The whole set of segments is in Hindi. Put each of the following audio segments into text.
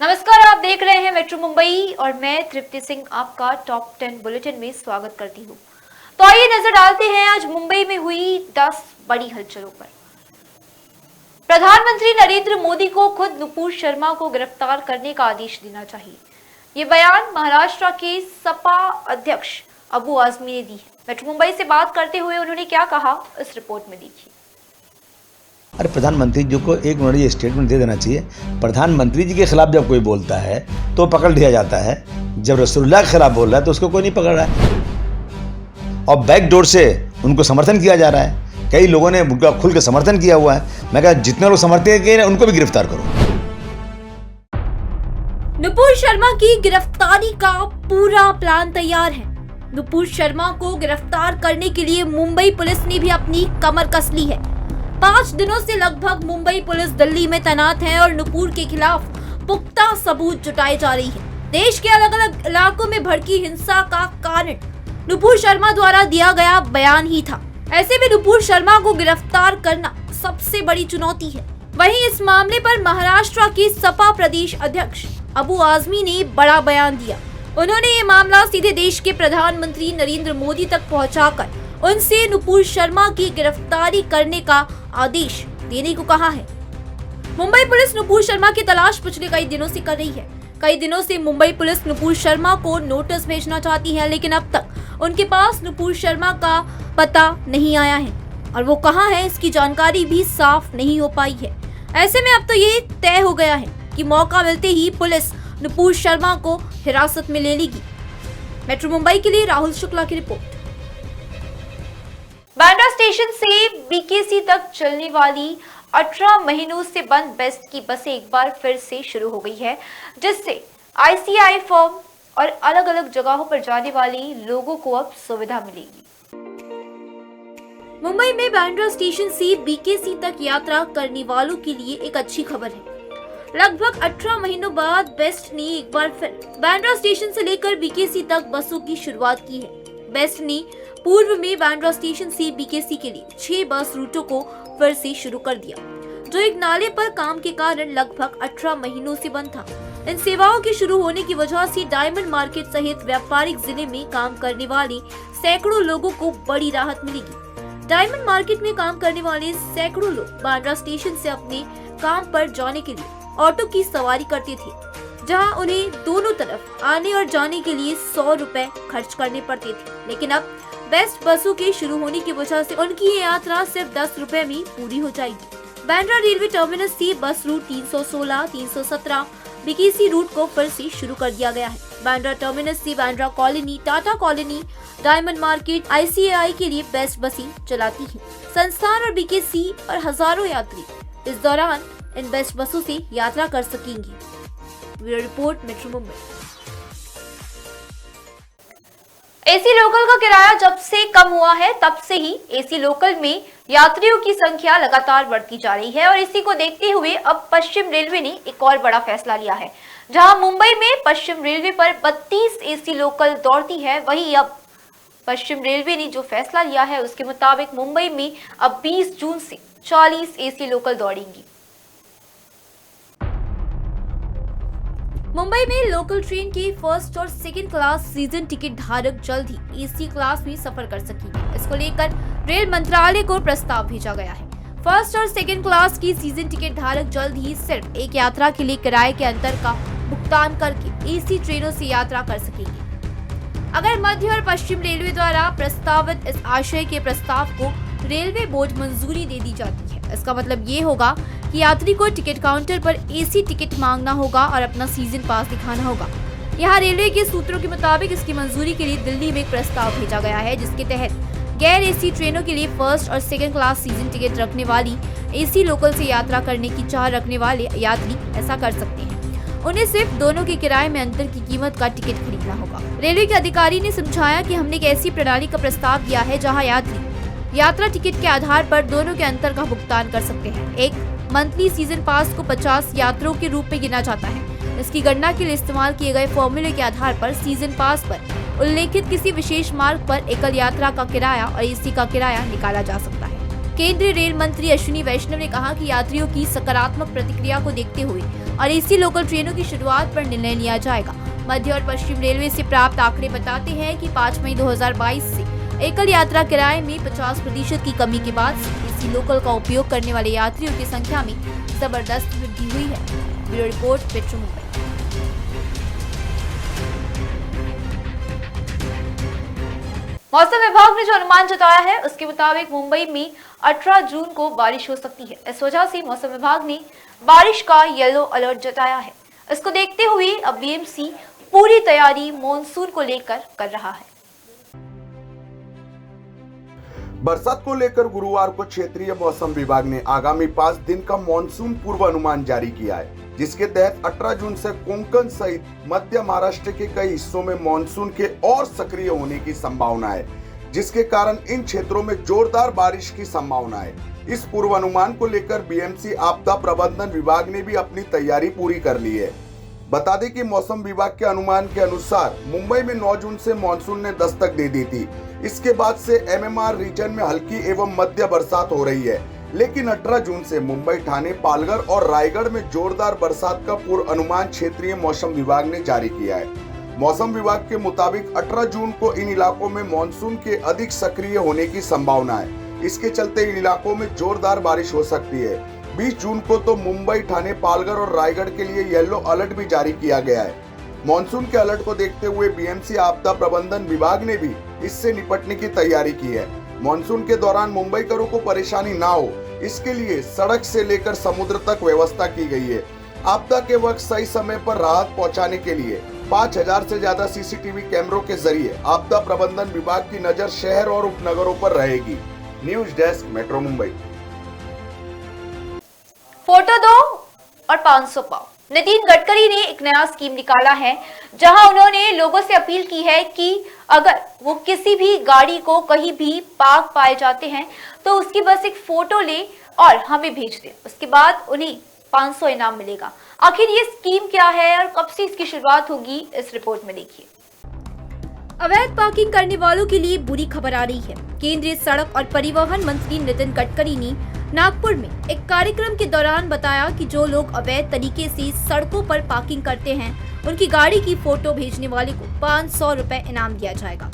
नमस्कार, आप देख रहे हैं मेट्रो मुंबई और मैं तृप्ति सिंह आपका टॉप 10 बुलेटिन में स्वागत करती हूँ। तो आइए नजर डालते हैं आज मुंबई में हुई 10 बड़ी हलचलों पर। प्रधानमंत्री नरेंद्र मोदी को खुद नुपुर शर्मा को गिरफ्तार करने का आदेश देना चाहिए। ये बयान महाराष्ट्र के सपा अध्यक्ष अबू आजमी ने दी है। मेट्रो मुंबई से बात करते हुए उन्होंने क्या कहा, इस रिपोर्ट में देखिए। अरे प्रधानमंत्री जी को एक मिनट ये स्टेटमेंट दे देना चाहिए। प्रधानमंत्री जी के खिलाफ जब कोई बोलता है तो पकड़ लिया जाता है, जब रसूलुल्लाह के खिलाफ बोल रहा है तो उसको कोई नहीं पकड़ रहा है। और बैक डोर से उनको समर्थन किया जा रहा है। कई लोगों ने उनका खुल के समर्थन किया हुआ है। मैं कहा जितने लोग समर्थन किए उनको भी गिरफ्तार करो। नुपुर शर्मा की गिरफ्तारी का पूरा प्लान तैयार है। नुपुर शर्मा को गिरफ्तार करने के लिए मुंबई पुलिस ने भी अपनी कमर कस ली है। 5 दिनों से लगभग मुंबई पुलिस दिल्ली में तैनात है और नुपुर के खिलाफ पुख्ता सबूत जुटाई जा रही है। देश के अलग अलग इलाकों में भड़की हिंसा का कारण नुपुर शर्मा द्वारा दिया गया बयान ही था। ऐसे में नुपुर शर्मा को गिरफ्तार करना सबसे बड़ी चुनौती है। वहीं इस मामले पर महाराष्ट्र के सपा प्रदेश अध्यक्ष अबू आजमी ने बड़ा बयान दिया। उन्होंने ये मामला सीधे देश के प्रधानमंत्री नरेंद्र मोदी तक पहुंचाकर उनसे नुपुर शर्मा की गिरफ्तारी करने का आदेश देने को कहा है। मुंबई पुलिस नुपुर शर्मा की तलाश पिछले कई दिनों से कर रही है। कई दिनों से मुंबई पुलिस नुपुर शर्मा को नोटिस भेजना चाहती है, लेकिन अब तक उनके पास नुपुर शर्मा का पता नहीं आया है और वो कहाँ है इसकी जानकारी भी साफ नहीं हो पाई है। ऐसे में अब तो ये तय हो गया है कि मौका मिलते ही पुलिस नुपुर शर्मा को हिरासत में ले लेगी। मेट्रो मुंबई के लिए राहुल शुक्ला की रिपोर्ट। बांद्रा स्टेशन से बीकेसी तक चलने वाली 18 महीनों से बंद बेस्ट की बसें एक बार फिर से शुरू हो गई है, जिससे आईसीआई फर्म और अलग अलग जगहों पर जाने वाले लोगों को अब सुविधा मिलेगी। मुंबई में बांद्रा स्टेशन से बीकेसी तक यात्रा करने वालों के लिए एक अच्छी खबर है। लगभग 18 महीनों बाद बेस्ट ने एक बार फिर बांद्रा स्टेशन से लेकर बीकेसी तक बसों की शुरुआत की है। बेस्ट ने पूर्व में बांद्रा स्टेशन से बीकेसी के लिए 6 बस रूटों को फिर से शुरू कर दिया, जो एक नाले पर काम के कारण लगभग 18 महीनों से बंद था। इन सेवाओं के शुरू होने की वजह से डायमंड मार्केट सहित व्यापारिक जिले में काम करने वाले सैकड़ों लोगों को बड़ी राहत मिलेगी। डायमंड मार्केट में काम करने वाले सैकड़ों लोग बांद्रा स्टेशन से अपने काम पर जाने के लिए ऑटो की सवारी करते थे, जहां उन्हें दोनों तरफ आने और जाने के लिए 100 रुपए खर्च करने पड़ते थे। लेकिन अब बेस्ट बसों के शुरू होने की वजह से उनकी ये यात्रा सिर्फ 10 रुपए में पूरी हो जाएगी। बांद्रा रेलवे टर्मिनस से बस रूट 316, 317 बीकेसी रूट को फिर से शुरू कर दिया गया है। बांद्रा टर्मिनस से Bandra colony, Tata colony, diamond market, ICI के लिए बेस्ट बसें चलाती है। संस्थान और बीकेसी और हजारों यात्री इस दौरान इन बेस्ट बसों से यात्रा कर सकेंगे। Bureau report, metro Mumbai. AC local का किराया जब से कम हुआ है तब से ही एसी लोकल में यात्रियों की संख्या लगातार बढ़ती जा रही है और इसी को देखते हुए अब पश्चिम रेलवे ने एक और बड़ा फैसला लिया है। जहां मुंबई में पश्चिम रेलवे पर 32 एसी लोकल दौड़ती है, वहीं अब पश्चिम रेलवे ने जो फैसला लिया है उसके मुताबिक मुंबई में अब 20 जून से 40 एसी लोकल दौड़ेंगी। मुंबई में लोकल ट्रेन के फर्स्ट और सेकंड क्लास सीजन टिकट धारक जल्द ही एसी क्लास में सफर कर सकेंगे। इसको लेकर रेल मंत्रालय को प्रस्ताव भेजा गया है। फर्स्ट और सेकंड क्लास की सीजन टिकट धारक जल्द ही सिर्फ एक यात्रा के लिए किराए के अंतर का भुगतान करके एसी ट्रेनों से यात्रा कर सकेंगे। अगर मध्य और पश्चिम रेलवे द्वारा प्रस्तावित इस आशय के प्रस्ताव को रेलवे बोर्ड मंजूरी दे दी जाती है, इसका मतलब ये होगा कि यात्री को टिकट काउंटर पर एसी टिकट मांगना होगा और अपना सीजन पास दिखाना होगा। यहाँ रेलवे के सूत्रों के मुताबिक इसकी मंजूरी के लिए दिल्ली में एक प्रस्ताव भेजा गया है, जिसके तहत गैर एसी ट्रेनों के लिए फर्स्ट और सेकंड क्लास सीजन टिकट रखने वाली एसी लोकल से यात्रा करने की चाह रखने वाले यात्री ऐसा कर सकते हैं। उन्हें सिर्फ दोनों के किराए में अंतर की कीमत का टिकट खरीदना होगा। रेलवे के अधिकारी ने समझाया कि हमने एक ऐसी प्रणाली का प्रस्ताव किया है जहाँ यात्री यात्रा टिकट के आधार पर दोनों के अंतर का भुगतान कर सकते हैं। एक मंथली सीजन पास को 50 यात्रियों के रूप में गिना जाता है। इसकी गणना के लिए इस्तेमाल किए गए फॉर्मूले के आधार पर सीजन पास पर उल्लेखित किसी विशेष मार्ग पर एकल यात्रा का किराया और एसी का किराया निकाला जा सकता है। केंद्रीय रेल मंत्री अश्विनी वैष्णव ने कहा कि यात्रियों की सकारात्मक प्रतिक्रिया को देखते हुए और एसी लोकल ट्रेनों की शुरुआत पर निर्णय लिया जाएगा। मध्य और पश्चिम रेलवे से प्राप्त आंकड़े बताते हैं कि 5 मई 2022 से एकल यात्रा किराए में 50% की कमी के बाद एसी लोकल का उपयोग करने वाले यात्रियों की संख्या में जबरदस्त वृद्धि हुई है। Bureau report, metro Mumbai. मौसम विभाग ने जो अनुमान जताया है उसके मुताबिक मुंबई में 18 जून को बारिश हो सकती है। इस वजह से मौसम विभाग ने बारिश का येलो अलर्ट जताया है। इसको देखते हुए अब बीएमसी पूरी तैयारी मॉनसून को लेकर कर रहा है। बरसात को लेकर गुरुवार को क्षेत्रीय मौसम विभाग ने आगामी 5 दिन का मॉनसून पूर्व अनुमान जारी किया है, जिसके तहत 18 जून से कोंकण सहित मध्य महाराष्ट्र के कई हिस्सों में मॉनसून के और सक्रिय होने की संभावना है, जिसके कारण इन क्षेत्रों में जोरदार बारिश की संभावना है। इस पूर्वानुमान को लेकर बीएमसी आपदा प्रबंधन विभाग ने भी अपनी तैयारी पूरी कर ली है। बता दें कि मौसम विभाग के अनुमान के अनुसार मुंबई में 9 जून से मॉनसून ने दस्तक दे दी थी। इसके बाद से एमएमआर रीजन में हल्की एवं मध्य बरसात हो रही है, लेकिन 18 जून से मुंबई, ठाणे, पालघर और रायगढ़ में जोरदार बरसात का पूर्व अनुमान क्षेत्रीय मौसम विभाग ने जारी किया है। मौसम विभाग के मुताबिक 18 जून को इन इलाकों में मॉनसून के अधिक सक्रिय होने की संभावना है। इसके चलते इन इलाकों में जोरदार बारिश हो सकती है। 20 जून को तो मुंबई, ठाणे, पालघर और रायगढ़ के लिए येलो अलर्ट भी जारी किया गया है। मॉनसून के अलर्ट को देखते हुए बीएमसी आपदा प्रबंधन विभाग ने भी इससे निपटने की तैयारी की है। मॉनसून के दौरान मुंबईकरों को परेशानी ना हो, इसके लिए सड़क से लेकर समुद्र तक व्यवस्था की गई है। आपदा के वक्त सही समय पर राहत पहुंचाने के लिए 5000 से ज्यादा सीसीटीवी कैमरों के जरिए आपदा प्रबंधन विभाग की नजर शहर और उपनगरों पर रहेगी। News desk, metro Mumbai. Photo दो और 500 पाओ। नितिन गडकरी ने एक नया स्कीम निकाला है, जहां उन्होंने लोगों से अपील की है कि अगर वो किसी भी गाड़ी को कहीं भी पार्क पाए जाते हैं तो उसकी बस एक फोटो ले और हमें भेज दे। उसके बाद उन्हें 500 इनाम मिलेगा। आखिर ये स्कीम क्या है और कब से इसकी शुरुआत होगी, इस रिपोर्ट में देखिए। अवैध पार्किंग करने वालों के लिए बुरी खबर आ रही है। केंद्रीय सड़क और परिवहन मंत्री नितिन गडकरी ने नागपुर में एक कार्यक्रम के दौरान बताया कि जो लोग अवैध तरीके से सड़कों पर पार्किंग करते हैं, उनकी गाड़ी की फोटो भेजने वाले को 500 रुपए इनाम दिया जाएगा।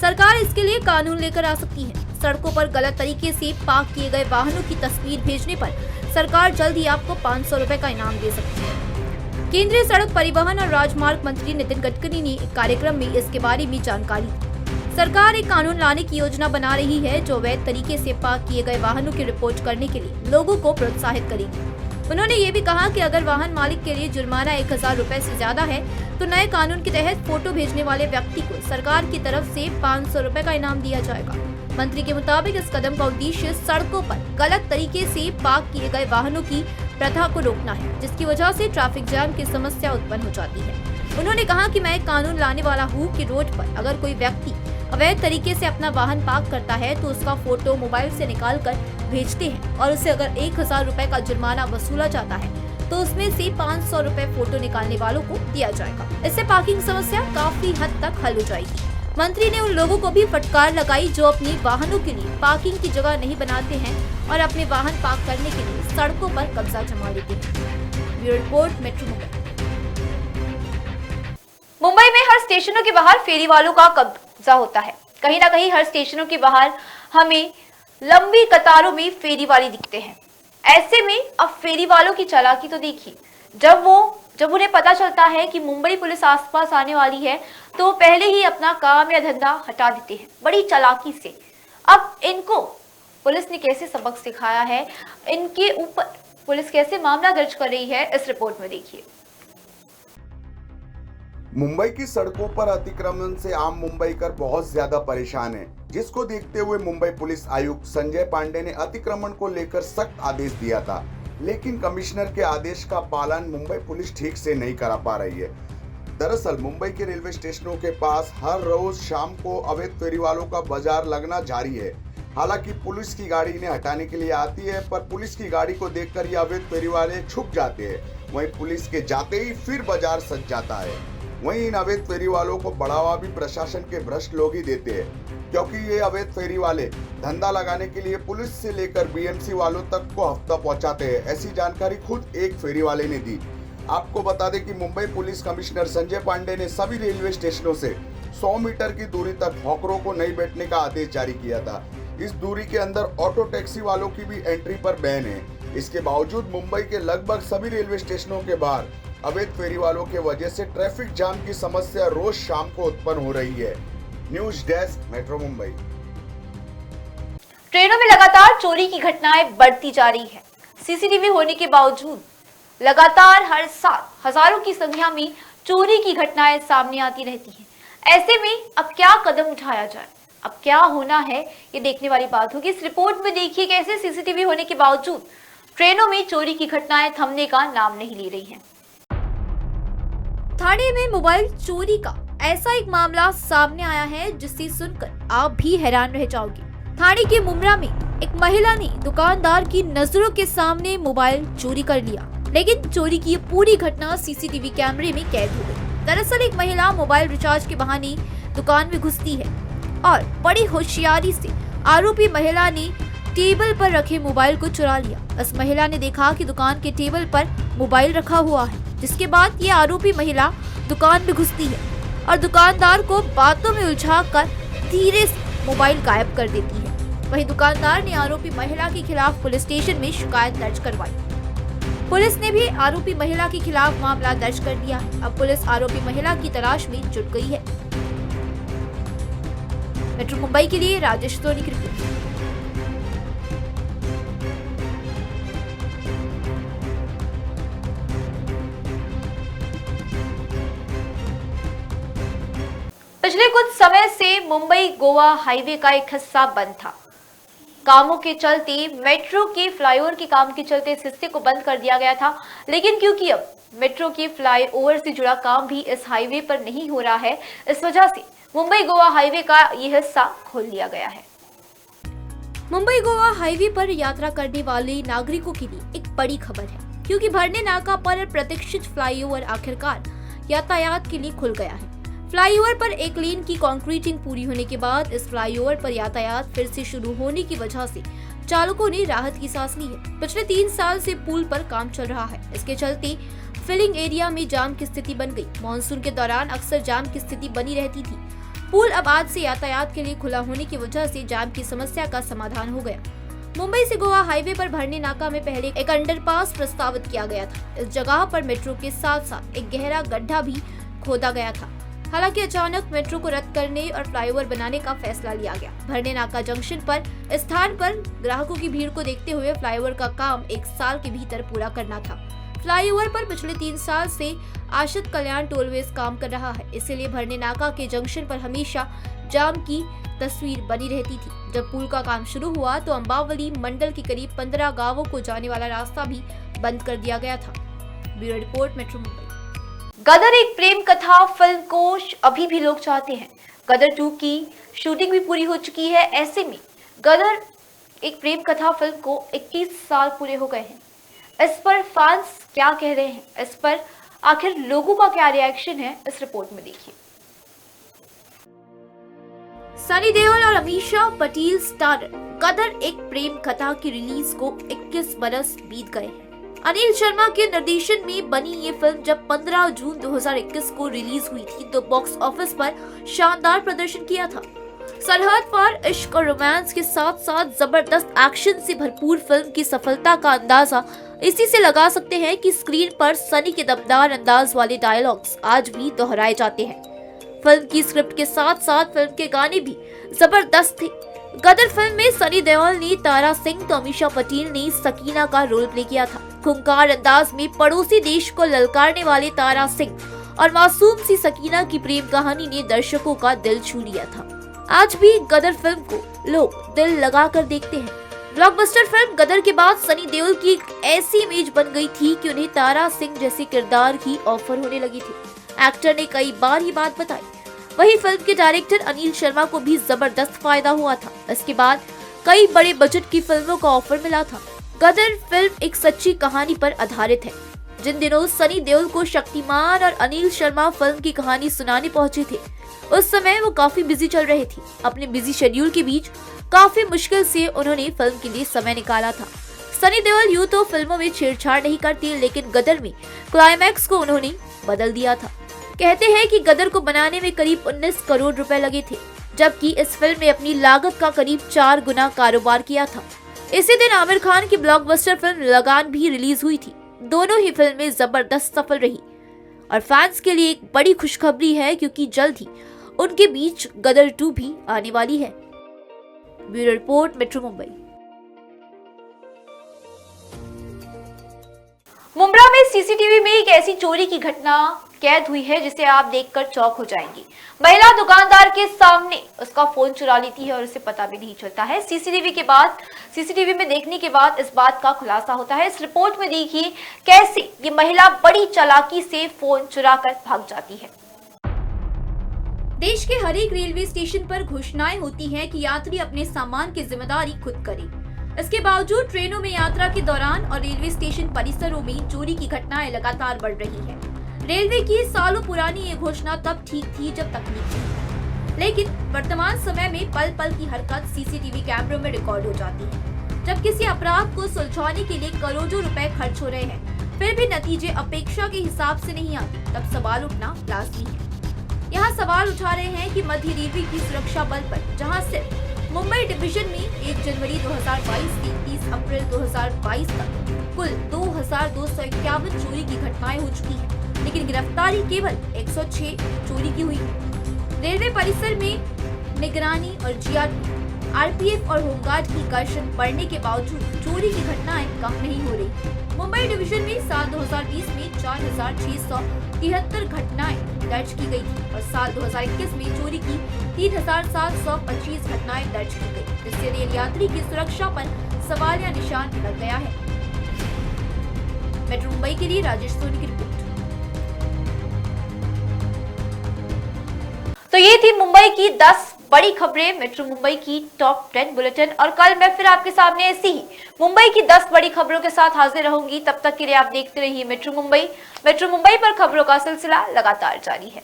सरकार इसके लिए कानून लेकर आ सकती है। सड़कों पर गलत तरीके से पार्क किए गए वाहनों की तस्वीर भेजने पर सरकार जल्द ही आपको 500 रुपए का इनाम दे सकती है। केंद्रीय सड़क परिवहन और राजमार्ग मंत्री नितिन गडकरी ने एक कार्यक्रम में इसके बारे में जानकारी दी। सरकार एक कानून लाने की योजना बना रही है जो अवैध तरीके से पार्क किए गए वाहनों की रिपोर्ट करने के लिए लोगों को प्रोत्साहित करेगी। उन्होंने ये भी कहा कि अगर वाहन मालिक के लिए जुर्माना 1000 रुपए से ज्यादा है तो नए कानून के तहत फोटो भेजने वाले व्यक्ति को सरकार की तरफ से 500 रुपए का इनाम दिया जाएगा। मंत्री के मुताबिक इस कदम का उद्देश्य सड़कों पर गलत तरीके से पार्क किए गए वाहनों की प्रथा को रोकना है, जिसकी वजह से ट्रैफिक जाम की समस्या उत्पन्न हो जाती है। उन्होंने कहा कि मैं एक कानून लाने वाला हूँ कि रोड पर अगर कोई व्यक्ति अवैध तरीके से अपना वाहन पार्क करता है तो उसका फोटो मोबाइल से निकालकर भेजते हैं और उससे अगर 1000 रुपए का जुर्माना वसूला जाता है तो उसमें से 500 रुपए फोटो निकालने वालों को दिया जाएगा। इससे पार्किंग समस्या काफी हद तक हल हो जाएगी। मंत्री ने उन लोगों को भी फटकार लगाई जो अपने वाहनों के लिए पार्किंग की जगह नहीं बनाते हैं और अपने वाहन पार्क करने के लिए सड़कों पर कब्जा जमा लेते हैं। Bureau report, metro Mumbai. Mumbai में हर स्टेशनों के बाहर फेरी वालों का कब्जा होता है। कहीं ना कहीं हर स्टेशनों के बाहर हमें लंबी कतारों में फेरी वाले दिखते हैं। ऐसे में अब फेरी वालों की चालाकी तो देखिए, जब उन्हें पता चलता है कि मुंबई पुलिस आसपास आने वाली है तो पहले ही अपना काम या धंधा हटा देते हैं बड़ी चालाकी से। अब इनको पुलिस ने कैसे सबक सिखाया है, इनके ऊपर पुलिस कैसे मामला दर्ज कर रही है, इस रिपोर्ट में देखिए। मुंबई की सड़कों पर अतिक्रमण से आम मुंबईकर बहुत ज्यादा परेशान है, जिसको देखते हुए मुंबई पुलिस आयुक्त संजय पांडे ने अतिक्रमण को लेकर सख्त आदेश दिया था, लेकिन कमिश्नर के आदेश का पालन मुंबई पुलिस ठीक से नहीं करा पा रही है। दरअसल मुंबई के रेलवे स्टेशनों के पास हर रोज शाम को अवैध फेरी वालों का बाजार लगना जारी है। हालांकि पुलिस की गाड़ी इन्हें हटाने के लिए आती है, पर पुलिस की गाड़ी को देखकर ये अवैध फेरी वाले छुप जाते हैं। वहीं पुलिस के जाते ही फिर बाजार सज जाता है। वहीं इन अवैध फेरी वालों को बढ़ावा भी प्रशासन के भ्रष्ट लोग ही देते हैं, क्योंकि ये अवैध फेरी वाले धंधा लगाने के लिए पुलिस से लेकर बीएमसी वालों तक को हफ्ता पहुंचाते हैं। ऐसी जानकारी खुद एक फेरी वाले ने दी। आपको बता दें कि मुंबई पुलिस कमिश्नर संजय पांडे ने सभी रेलवे स्टेशनों से 100 मीटर की दूरी तक हॉकरों को नहीं बैठने का आदेश जारी किया था। इस दूरी के अंदर ऑटो टैक्सी वालों की भी एंट्री पर बैन है। इसके बावजूद मुंबई के लगभग सभी रेलवे स्टेशनों के बाहर अवैध फेरी वालों के वजह से ट्रैफिक जाम की समस्या रोज शाम को उत्पन्न हो रही है। News desk, metro Mumbai. ट्रेनों में लगातार चोरी की घटनाएं बढ़ती जा रही है। सीसीटीवी होने के बावजूद लगातार हर साल हजारों की संख्या में चोरी की घटनाएं सामने आती रहती हैं। ऐसे में अब क्या कदम उठाया जाए, अब क्या होना है, ये देखने वाली बात होगी। इस रिपोर्ट में देखिए कैसे सीसीटीवी होने के बावजूद ट्रेनों में चोरी की घटनाएं थमने का नाम नहीं ले रही हैं। थाने में मोबाइल चोरी का ऐसा एक मामला सामने आया है जिसे सुनकर आप भी हैरान रह जाओगे। थाने के मुमरा में एक महिला ने दुकानदार की नजरों के सामने मोबाइल चोरी कर लिया, लेकिन चोरी की पूरी घटना सीसीटीवी कैमरे में कैद हो गई। दरअसल एक महिला मोबाइल रिचार्ज के बहाने दुकान में घुसती है और बड़ी होशियारी से आरोपी महिला ने टेबल पर रखे मोबाइल को चुरा लिया। इस महिला ने देखा कि दुकान के टेबल पर मोबाइल रखा हुआ है, जिसके बाद ये आरोपी महिला दुकान में घुसती है और दुकानदार को बातों में उलझाकर धीरे से मोबाइल गायब कर देती है। वहीं दुकानदार ने आरोपी महिला के खिलाफ पुलिस स्टेशन में शिकायत दर्ज करवाई। पुलिस ने भी आरोपी महिला के खिलाफ मामला दर्ज कर दिया है। अब पुलिस आरोपी महिला की तलाश में जुट गई है। मेट्रो मुंबई के लिए राजेश सोनी की रिपोर्ट। पिछले कुछ समय से मुंबई गोवा हाईवे का एक हिस्सा बंद था। कामों के चलते, मेट्रो के फ्लाईओवर के काम के चलते इस हिस्से को बंद कर दिया गया था, लेकिन क्योंकि अब मेट्रो के फ्लाईओवर से जुड़ा काम भी इस हाईवे पर नहीं हो रहा है, इस वजह से मुंबई गोवा हाईवे का ये हिस्सा खोल दिया गया है। मुंबई गोवा हाईवे पर यात्रा करने वाले नागरिकों के लिए एक बड़ी खबर है, क्योंकि भरने नाका पर प्रतीक्षित फ्लाईओवर आखिरकार यातायात के लिए खुल गया है। फ्लाईओवर पर एक लेन की कंक्रीटिंग पूरी होने के बाद इस फ्लाईओवर पर यातायात फिर से शुरू होने की वजह से चालकों ने राहत की सांस ली है। पिछले 3 साल से पुल पर काम चल रहा है। इसके चलते फिलिंग एरिया में जाम की स्थिति बन गई। मानसून के दौरान अक्सर जाम की स्थिति बनी रहती थी। पुल अब आज से यातायात के लिए खुला होने की वजह से जाम की समस्या का समाधान हो गया। मुंबई से गोवा हाईवे पर भरने नाका में पहले एक अंडरपास प्रस्तावित किया गया था। इस जगह पर मेट्रो के साथ साथ एक गहरा गड्ढा भी खोदा गया था। हालांकि अचानक मेट्रो को रद्द करने और फ्लाईओवर बनाने का फैसला लिया गया। भरने नाका जंक्शन पर स्थान पर ग्राहकों की भीड़ को देखते हुए फ्लाईओवर का काम 1 साल के भीतर पूरा करना था। फ्लाईओवर पर पिछले 3 साल से आशित कल्याण टोलवेज काम कर रहा है, इसीलिए भरने नाका के जंक्शन पर हमेशा जाम की तस्वीर बनी रहती थी। जब पुल का काम शुरू हुआ तो अंबावली मंडल के करीब 15 गांवों को जाने वाला रास्ता भी बंद कर दिया गया था। Bureau report, metro Mumbai. Gadar Ek Prem कथा फिल्म को अभी भी लोग चाहते हैं। गदर 2 की शूटिंग भी पूरी हो चुकी है। ऐसे में गदर एक प्रेम कथा फिल्म को 21 साल पूरे हो गए हैं। इस पर फैंस क्या कह रहे हैं, इस पर आखिर लोगों का क्या रिएक्शन है, इस रिपोर्ट में देखिए। सनी देओल और अमीषा पटेल स्टारर गदर एक प्रेम कथा की रिलीज को 21 बरस बीत गए हैं। अनिल शर्मा के निर्देशन में बनी ये फिल्म जब 15 जून 2021 को रिलीज हुई थी तो बॉक्स ऑफिस पर शानदार प्रदर्शन किया था। सरहद पार इश्क और रोमांस के साथ साथ जबरदस्त एक्शन से भरपूर फिल्म की सफलता का अंदाजा इसी से लगा सकते हैं कि स्क्रीन पर सनी के दमदार अंदाज वाले डायलॉग्स आज भी दोहराए जाते हैं। फिल्म की स्क्रिप्ट के साथ साथ फिल्म के गाने भी जबरदस्त थे। गदर फिल्म में सनी देओल ने तारा सिंह तो अमीषा पटेल ने सकीना का रोल प्ले किया था। खूंखार अंदाज में पड़ोसी देश को ललकारने वाले तारा सिंह और मासूम सी सकीना की प्रेम कहानी ने दर्शकों का दिल छू लिया था। आज भी गदर फिल्म को लोग दिल लगाकर देखते हैं। ब्लॉकबस्टर फिल्म गदर के बाद सनी देओल की एक ऐसी इमेज बन गई थी कि उन्हें तारा सिंह जैसे किरदार की ऑफर होने लगी थी। एक्टर ने कई बार ये बात बताई। वही फिल्म के डायरेक्टर अनिल शर्मा को भी जबरदस्त फायदा हुआ था। इसके बाद कई बड़े बजट की फिल्मों का ऑफर मिला था। गदर फिल्म एक सच्ची कहानी पर आधारित है। जिन दिनों सनी देओल को शक्तिमान और अनिल शर्मा फिल्म की कहानी सुनाने पहुंचे थे, उस समय वो काफी बिजी चल रहे थे। अपने बिजी शेड्यूल के बीच काफी मुश्किल से उन्होंने फिल्म के लिए समय निकाला था। सनी देओल यूं तो फिल्मों में छेड़छाड़ नहीं करती, लेकिन गदर में क्लाइमैक्स को उन्होंने बदल दिया था। कहते हैं कि गदर को बनाने में करीब 19 करोड़ रुपए लगे थे, जबकि इस फिल्म ने अपनी लागत का करीब 4 गुना कारोबार किया था। इसी दिन आमिर खान की ब्लॉकबस्टर फिल्म लगान भी रिलीज हुई थी। दोनों ही फिल्में जबरदस्त सफल रही और फैंस के लिए एक बड़ी खुशखबरी है, क्योंकि जल्द ही उनके बीच गदर 2 भी आने वाली है। Bureau report, metro Mumbai. Mumbra में सीसीटीवी में एक ऐसी चोरी की घटना कैद हुई है जिसे आप देखकर चौंक हो जाएंगी। महिला दुकानदार के सामने उसका फोन चुरा लेती है और उसे पता भी नहीं चलता है। सीसीटीवी में देखने के बाद इस बात का खुलासा होता है। इस रिपोर्ट में देखिए कैसे ये महिला बड़ी चालाकी से फोन चुराकर भाग जाती है। देश के हर एक रेलवे स्टेशन पर घोषणाएं होती हैं कि यात्री अपने सामान की जिम्मेदारी खुद करें। इसके बावजूद ट्रेनों में यात्रा के दौरान और रेलवे स्टेशन परिसरों में चोरी की घटनाएं लगातार बढ़ रही हैं। रेलवे की सालों पुरानी ये घोषणा तब ठीक थी जब तकनीक थी, लेकिन वर्तमान समय में पल पल की हरकत सीसीटीवी कैमरों में रिकॉर्ड हो जाती है। जब किसी अपराध को सुलझाने के लिए करोड़ों रुपए खर्च हो रहे हैं, फिर भी नतीजे अपेक्षा के हिसाब से नहीं आते, तब सवाल उठना लाजमी है। यहाँ सवाल उठा रहे हैं कि मध्य रेलवे की सुरक्षा बल पर, जहाँ सिर्फ मुंबई डिवीजन में 1 जनवरी 2022 से 30 अप्रैल 2022 तक कुल 2251 चोरी की घटनाएं हो चुकी हैं, लेकिन गिरफ्तारी केवल 106 चोरी की हुई है। रेलवे परिसर में निगरानी और जीआरपी, आरपीएफ और होमगार्ड की कर्षण बढ़ने के बावजूद चोरी की घटनाएं कम नहीं हो रही। मुंबई डिवीजन में साल 2020 में 4673 घटनाएं दर्ज की गई थी और साल 2021 में चोरी की 3725 घटनाएं दर्ज की गई, जिससे रेल यात्री की सुरक्षा पर सवालिया निशान लग गया है। मेट्रो मुंबई के लिए राजेश सोनी की रिपोर्ट। तो ये थी मुंबई की 10 बड़ी खबरें, मेट्रो मुंबई की टॉप 10 बुलेटिन। और कल मैं फिर आपके सामने ऐसी ही मुंबई की 10 बड़ी खबरों के साथ हाजिर रहूंगी। तब तक के लिए आप देखते रहिए मेट्रो मुंबई। मेट्रो मुंबई पर खबरों का सिलसिला लगातार जारी है।